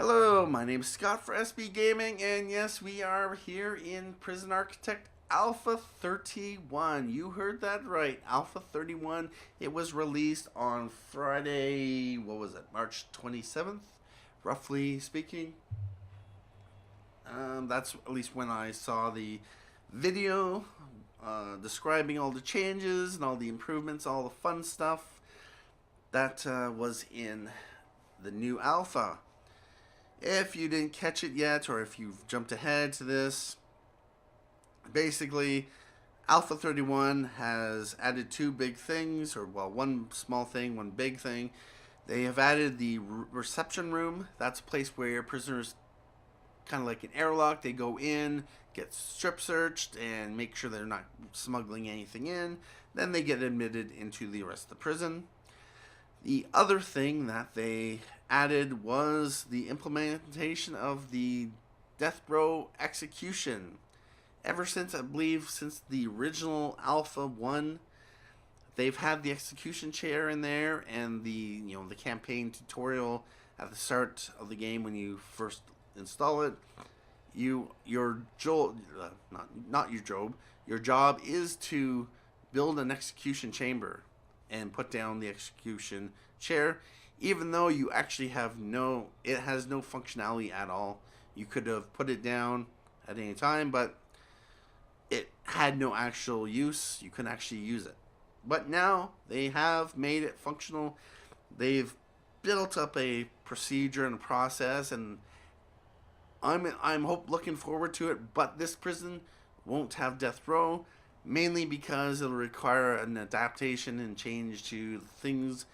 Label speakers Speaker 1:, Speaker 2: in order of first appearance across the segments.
Speaker 1: Hello, my name is Scott for SB Gaming, and yes, we are here in Prison Architect Alpha 31. You heard that right, Alpha 31. It was released on Friday, what was it, March 27th, roughly speaking. That's at least when I saw the video describing all the changes and all the improvements, all the fun stuff that was in the new alpha. If you didn't catch it yet, or if you've jumped ahead to this, basically, Alpha 31 has added two big things, or well, one small thing, one big thing. They have added the reception room. That's a place where your prisoners, kind of like an airlock, they go in, get strip searched, and make sure they're not smuggling anything in. Then they get admitted into the rest of the prison. The other thing that they added was the implementation of the death row execution. Ever since, I believe, since the original Alpha 1, they've had the execution chair in there, and the campaign tutorial at the start of the game when you first install it. Your job is to build an execution chamber and put down the execution chair, even though you actually it has no functionality at all. You could have put it down at any time, but it had no actual use. You couldn't actually use it. But now they have made it functional. They've built up a procedure and a process, and I'm looking forward to it. But this prison won't have death row, mainly because it'll require an adaptation and change to the things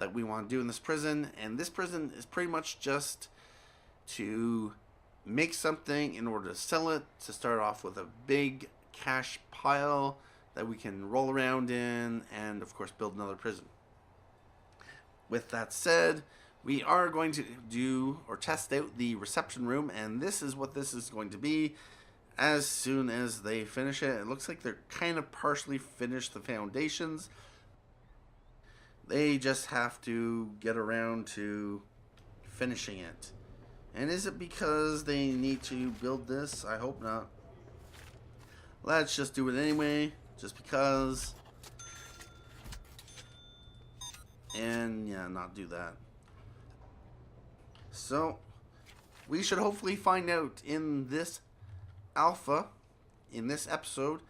Speaker 1: that we want to do in this prison. And this prison is pretty much just to make something in order to sell it, to start off with a big cash pile that we can roll around in, and of course build another prison. With that said, we are going to do or test out the reception room, and this is what this is going to be. As soon as they finish it, it looks like they're kind of partially finished the foundations. They just have to get around to finishing it. And is it because they need to build this? I hope not. Let's just do it anyway, just because. And yeah, not do that. So, we should hopefully find out in this alpha, in this episode,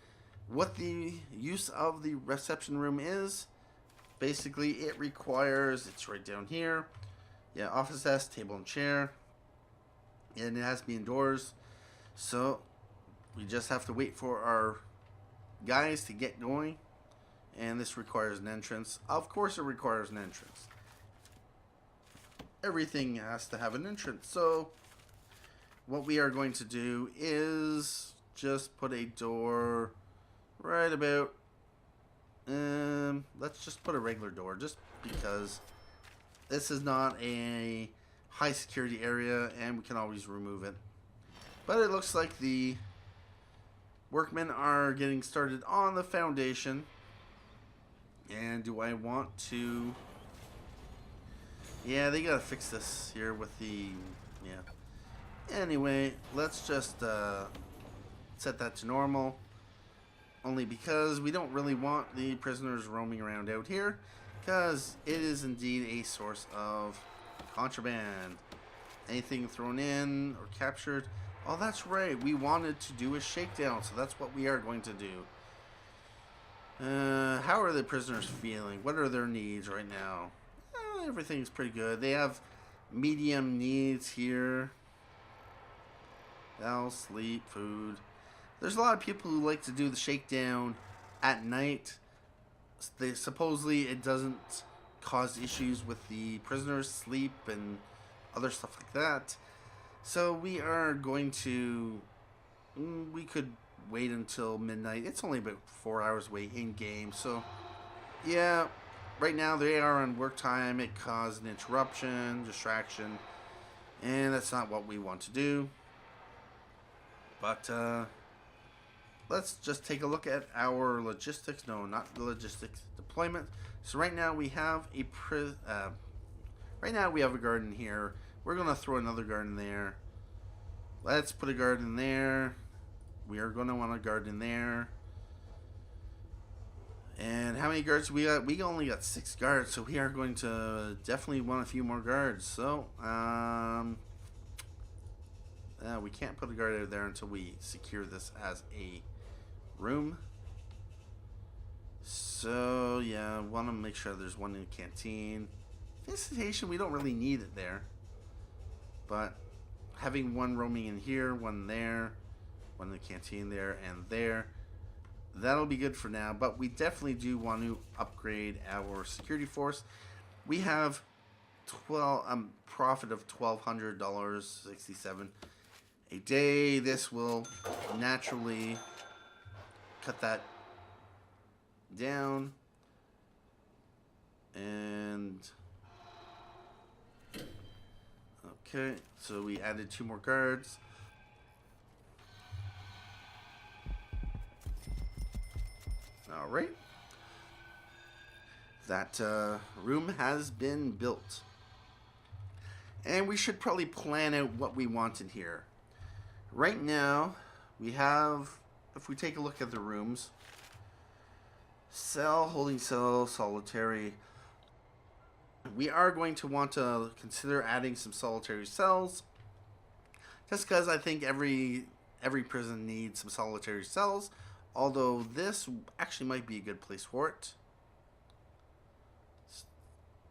Speaker 1: what the use of the reception room is. Basically, it requires, it's right down here, yeah, office desk, table and chair, and it has to be indoors. So we just have to wait for our guys to get going, and this requires an entrance. Of course it requires an entrance. Everything has to have an entrance. So what we are going to do is just put a door right about, let's just put a regular door, just because this is not a high security area and we can always remove it. But it looks like the workmen are getting started on the foundation. And do I want to, yeah, they gotta fix this here with the, yeah. Anyway, let's just set that to normal, only because we don't really want the prisoners roaming around out here, because it is indeed a source of contraband. Anything thrown in or captured. Oh, that's right, we wanted to do a shakedown, so that's what we are going to do. How are the prisoners feeling? What are their needs right now? Everything's pretty good. They have medium needs here. They'll sleep, food. There's a lot of people who like to do the shakedown at night. Supposedly it doesn't cause issues with the prisoners' sleep and other stuff like that. So we are going to, we could wait until midnight. It's only about 4 hours away in game. So yeah, right now they are on work time. It caused an interruption, distraction, and that's not what we want to do. But let's just take a look at our logistics. No, not the logistics, deployment. So right now we have a garden here We're going to throw another guard in there. Let's put a guard in there. We are going to want a guard in there. And how many guards we got? We only got 6 guards, so we are going to definitely want a few more guards. So, we can't put a guard out there until we secure this as a room. So, yeah, want to make sure there's one in the canteen. Visitation, we don't really need it there. But having one roaming in here, one there, one in the canteen there, and there, that'll be good for now. But we definitely do want to upgrade our security force. We have profit of $1,200.67 a day. This will naturally cut that down. And okay, so we added 2 more guards. All right. That room has been built. And we should probably plan out what we want in here. Right now, we have, if we take a look at the rooms, cell, holding cell, solitary. We are going to want to consider adding some solitary cells. Just because I think every prison needs some solitary cells. Although this actually might be a good place for it.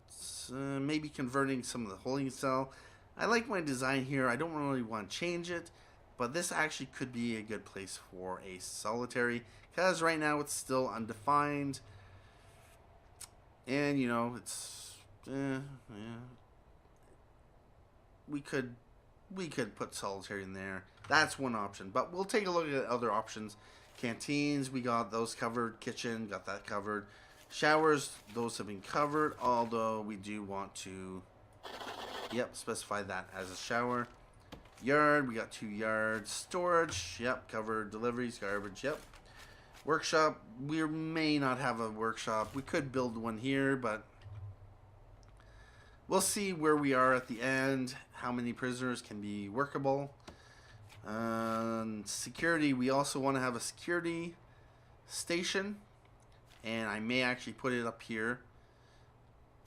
Speaker 1: So maybe converting some of the holding cell. I like my design here. I don't really want to change it. But this actually could be a good place for a solitary. Because right now it's still undefined. And, you know, it's... yeah. We could put solitary in there. That's one option. But we'll take a look at other options. Canteens, we got those covered. Kitchen, got that covered. Showers, those have been covered. Although we do want to, specify that as a shower. Yard, we got 2 yards. Storage, covered. Deliveries, garbage, Workshop, we may not have a workshop. We could build one here, but we'll see where we are at the end. How many prisoners can be workable. Security, we also want to have a security station, and I may actually put it up here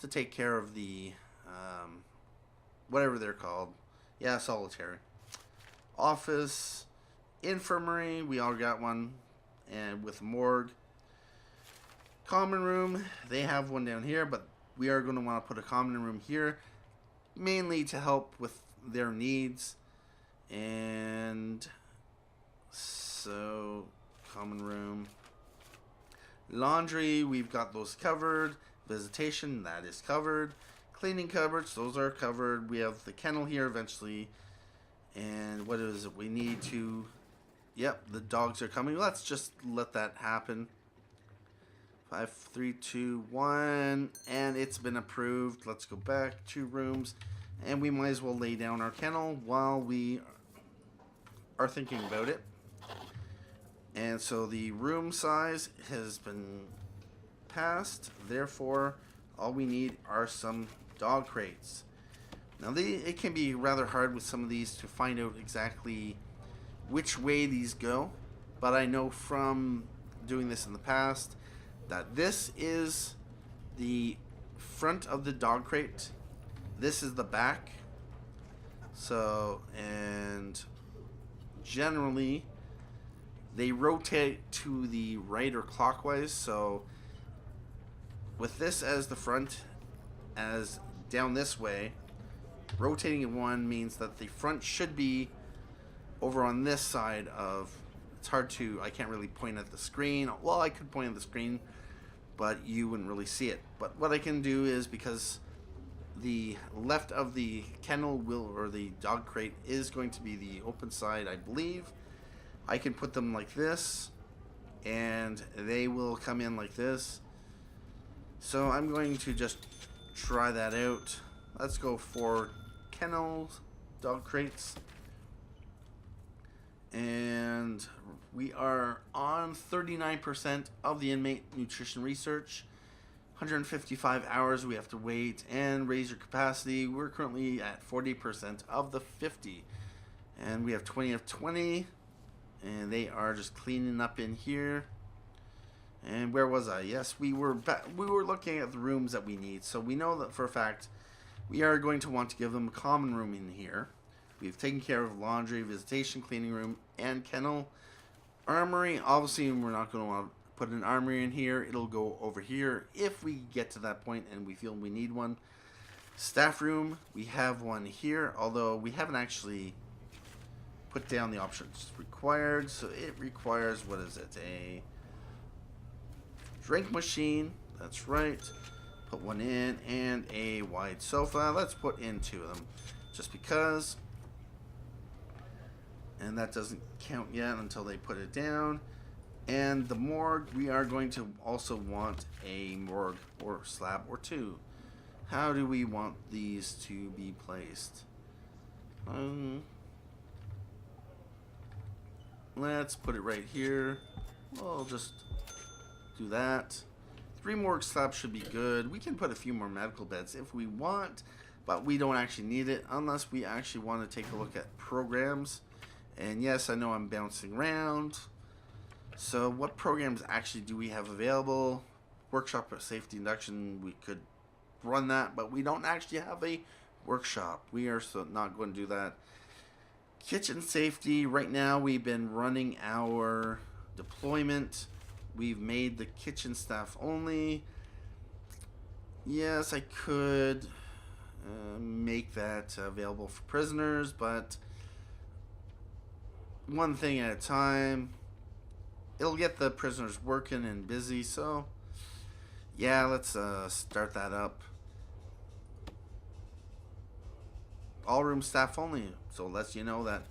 Speaker 1: to take care of the whatever they're called. Solitary. Office, infirmary, we all got one, and with morgue. Common room, they have one down here, but we are going to want to put a common room here, mainly to help with their needs. And so, common room. Laundry, we've got those covered. Visitation, that is covered. Cleaning cupboards, those are covered. We have the kennel here eventually. And what is it? We need to... the dogs are coming. Let's just let that happen. 5, 3, 2, 1. And it's been approved. Let's go back 2 rooms. And we might as well lay down our kennel while we are thinking about it. And so the room size has been passed. Therefore, all we need are some dog crates. Now, it can be rather hard with some of these to find out exactly which way these go. But I know from doing this in the past that this is the front of the dog crate. This is the back. So, and generally they rotate to the right or clockwise. So with this as the front, as down this way, rotating in one means that the front should be over on this side of, it's hard to, I can't really point at the screen. Well, I could point at the screen, but you wouldn't really see it. But what I can do is, because the left of the kennel or the dog crate is going to be the open side, I believe, I can put them like this, and they will come in like this. So I'm going to just try that out. Let's go for kennels, dog crates. And we are on 39% of the inmate nutrition research. 155 hours we have to wait and raise your capacity. We're currently at 40% of the 50. And we have 20 of 20. And they are just cleaning up in here. And where was I? Yes, we were looking at the rooms that we need. So we know that for a fact we are going to want to give them a common room in here. We've taken care of laundry, visitation, cleaning room, and kennel. Armory, obviously we're not going to want to put an armory in here. It'll go over here if we get to that point and we feel we need one. Staff room, we have one here, although we haven't actually put down the options required. So it requires, what is it, a drink machine, that's right, put one in, and a wide sofa. Let's put in 2 of them just because, and that doesn't count yet until they put it down. And the morgue, we are going to also want a morgue or slab or 2. How do we want these to be placed? Let's put it right here. We'll just do that. 3 morgue slabs should be good. We can put a few more medical beds if we want, but we don't actually need it unless we actually want to take a look at programs. And yes, I know I'm bouncing around. So what programs actually do we have available? Workshop of safety induction, we could run that, but we don't actually have a workshop. We are so not going to do that. Kitchen safety, right now we've been running our deployment. We've made the kitchen staff only. Yes, I could make that available for prisoners, but one thing at a time. It'll get the prisoners working and busy, so yeah, let's start that up. All room staff only, so it lets you know that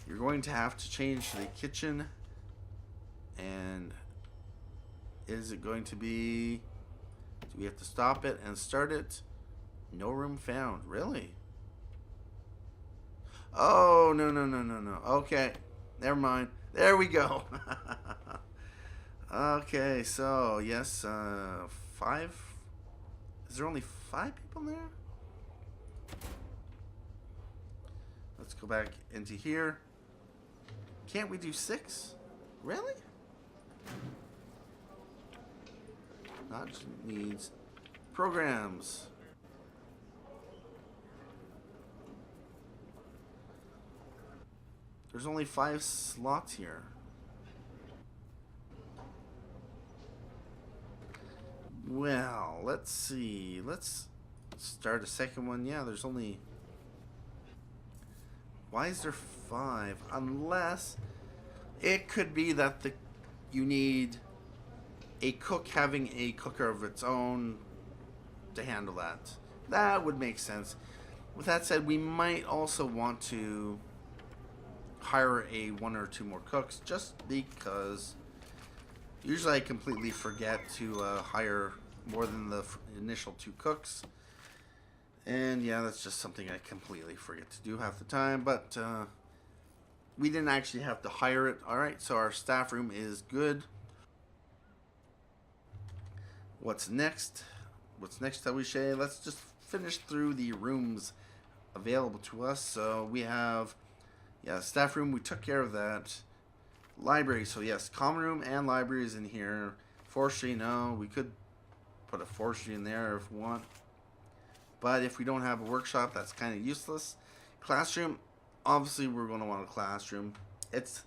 Speaker 1: you're going to have to change the kitchen. And is it going to be, do we have to stop it and start it? No room found. Really? Oh, no. Okay, never mind. There we go. Okay, so yes, 5. Is there only 5 people there? Let's go back into here. Can't we do 6? Really? Not needs programs. There's only 5 slots here. Well, let's see. Let's start a second one. Yeah, there's only... Why is there 5? Unless it could be that you need a cook having a cooker of its own to handle that. That would make sense. With that said, we might also want to hire 1 or 2 more cooks, just because usually I completely forget to hire more than the initial 2 cooks. And yeah, that's just something I completely forget to do half the time, but we didn't actually have to hire it. Alright, so our staff room is good. What's next? What's next, shall we say? Let's just finish through the rooms available to us. So we have, yeah, staff room, we took care of that. Library, so yes, common room and library is in here. Forestry, no, we could put a forestry in there if we want. But if we don't have a workshop, that's kind of useless. Classroom, obviously we're going to want a classroom. It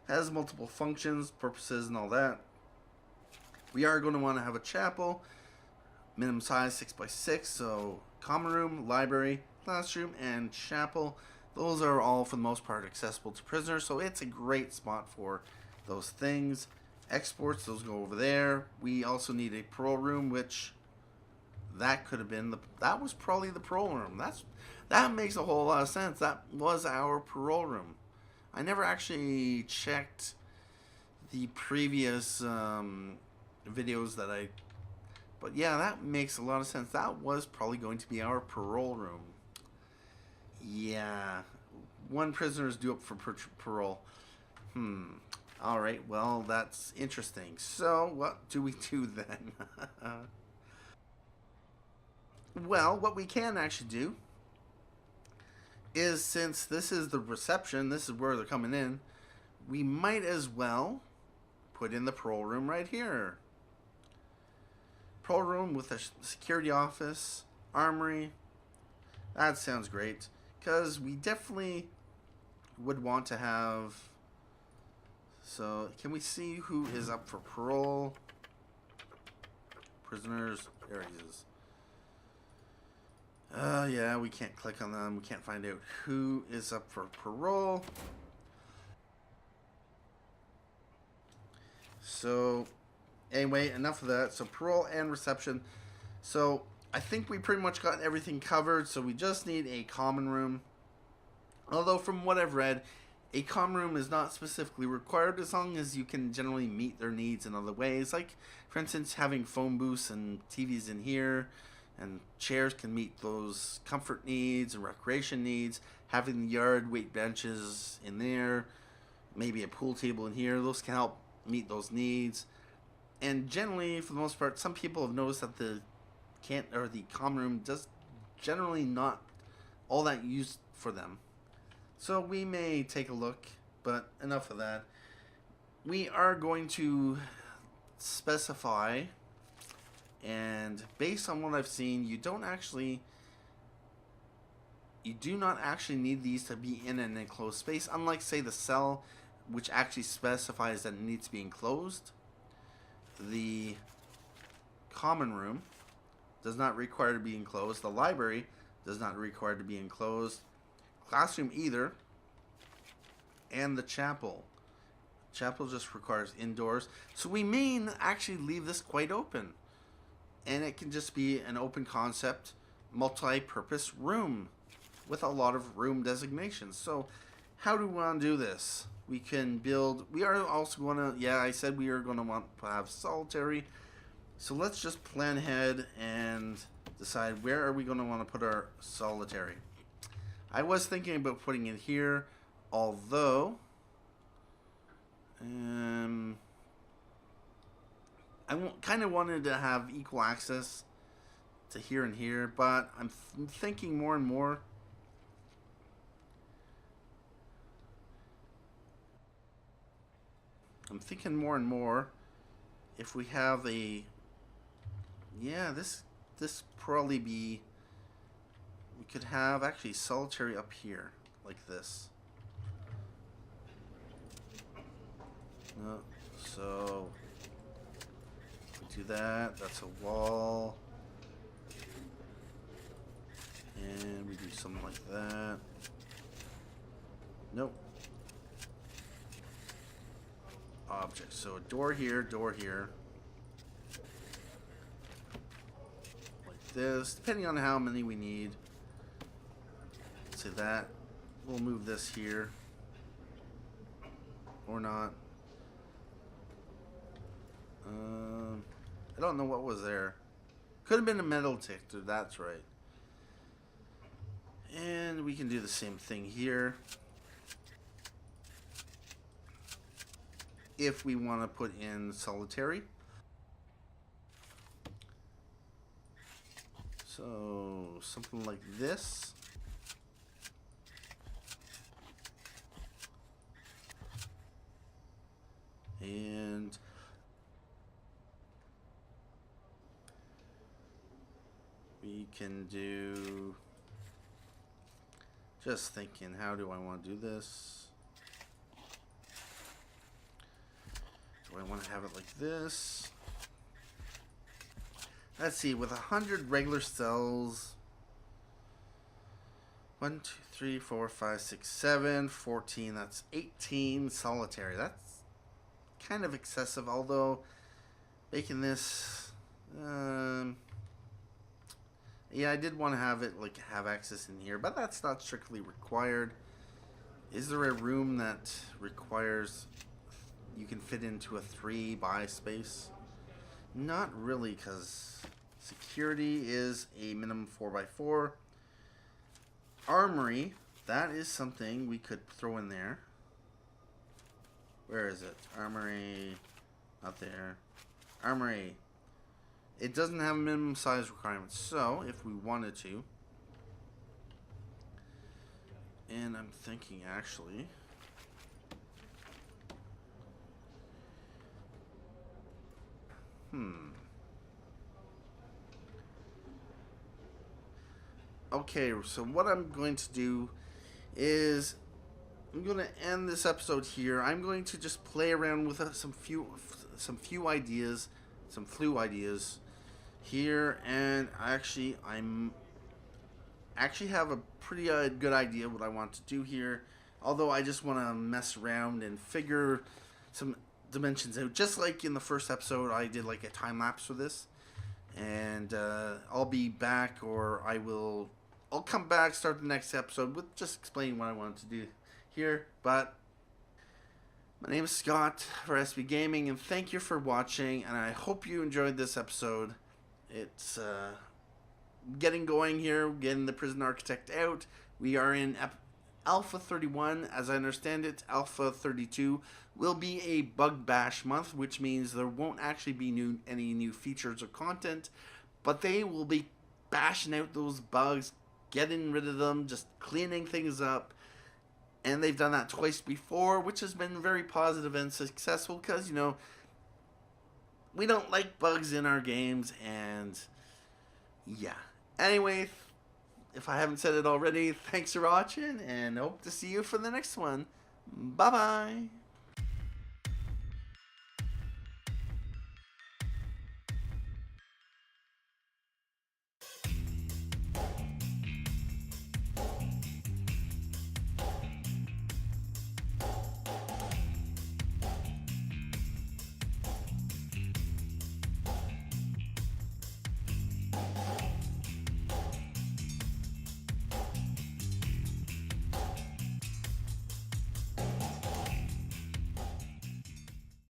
Speaker 1: has multiple functions, purposes, and all that. We are going to want to have a chapel, minimum size 6x6, so common room, library, classroom, and chapel. Those are all, for the most part, accessible to prisoners, so it's a great spot for those things. Exports, those go over there. We also need a parole room, which that could have been that was probably the parole room. That makes a whole lot of sense. That was our parole room. I never actually checked the previous videos that but yeah, that makes a lot of sense. That was probably going to be our parole room. Yeah, 1 prisoner is due up for parole. Alright, well, that's interesting. So, what do we do then? Well, what we can actually do is, since this is the reception, this is where they're coming in, we might as well put in the parole room right here. Parole room with a security office, armory. That sounds great, because we definitely would want to have... So, can we see who is up for parole? Prisoners. There he is. Yeah, we can't click on them. We can't find out who is up for parole. So, anyway, enough of that. So, parole and reception. So, I think we pretty much got everything covered. So, we just need a common room. Although, from what I've read, a common room is not specifically required as long as you can generally meet their needs in other ways. Like, for instance, having phone booths and TVs in here, and chairs can meet those comfort needs and recreation needs. Having the yard weight benches in there, maybe a pool table in here, those can help meet those needs. And generally, for the most part, some people have noticed that the common room does generally not all that used for them. So we may take a look, but enough of that. We are going to specify, and based on what I've seen, you do not actually need these to be in an enclosed space, unlike, say, the cell, which actually specifies that it needs to be enclosed. The common room does not require to be enclosed. The library does not require to be enclosed. Classroom either. And the chapel. Chapel just requires indoors. So we may actually leave this quite open. And it can just be an open concept, multi-purpose room with a lot of room designations. So how do we want to do this? We can build, we are also going to, yeah, I said we are going to want to have solitary. So let's just plan ahead and decide where are we going to want to put our solitary. I was thinking about putting it here, although I kind of wanted to have equal access to here and here, but I'm thinking more and more. If we have a, yeah, this probably be, we could have actually solitary up here like this. No, so we do that. That's a wall, and we do something like that. Nope. Object. So a door here, like this, depending on how many we need. Say that. We'll move this here, or not. I don't know what was there. Could have been a metal detector, that's right. And we can do the same thing here. If we want to put in solitary. So something like this. And we can do, just thinking, how do I want to do this? Do I want to have it like this? Let's see, with 100 regular cells, 1, 2, 3, 4, 5, 6, 7, 14, that's 18 solitary. That's kind of excessive, although making this, yeah, I did want to have it, like, have access in here, but that's not strictly required. Is there a room that requires you can fit into a 3 by space? Not really, because security is a minimum 4 by 4. Armory, that is something we could throw in there. Where is it? Armory, not there. Armory. It doesn't have a minimum size requirement. So, if we wanted to, and I'm thinking actually, okay, so what I'm going to do is I'm going to end this episode here. I'm going to just play around with some few ideas, some flu ideas here, and I'm actually have a pretty good idea what I want to do here. Although I just want to mess around and figure some dimensions out, just like in the first episode, I did like a time lapse for this, and I'll be back, or I'll come back, start the next episode with just explaining what I wanted to do here. But my name is Scott for SB Gaming, and thank you for watching, and I hope you enjoyed this episode. It's getting going here, getting the Prison Architect out. We are in Alpha 31. As I understand it, Alpha 32 will be a bug bash month, which means there won't actually be any new features or content, but they will be bashing out those bugs, getting rid of them, just cleaning things up. And they've done that twice before, which has been very positive and successful, because, you know, we don't like bugs in our games, and yeah. Anyway, if I haven't said it already, thanks for watching, and hope to see you for the next one. Bye-bye.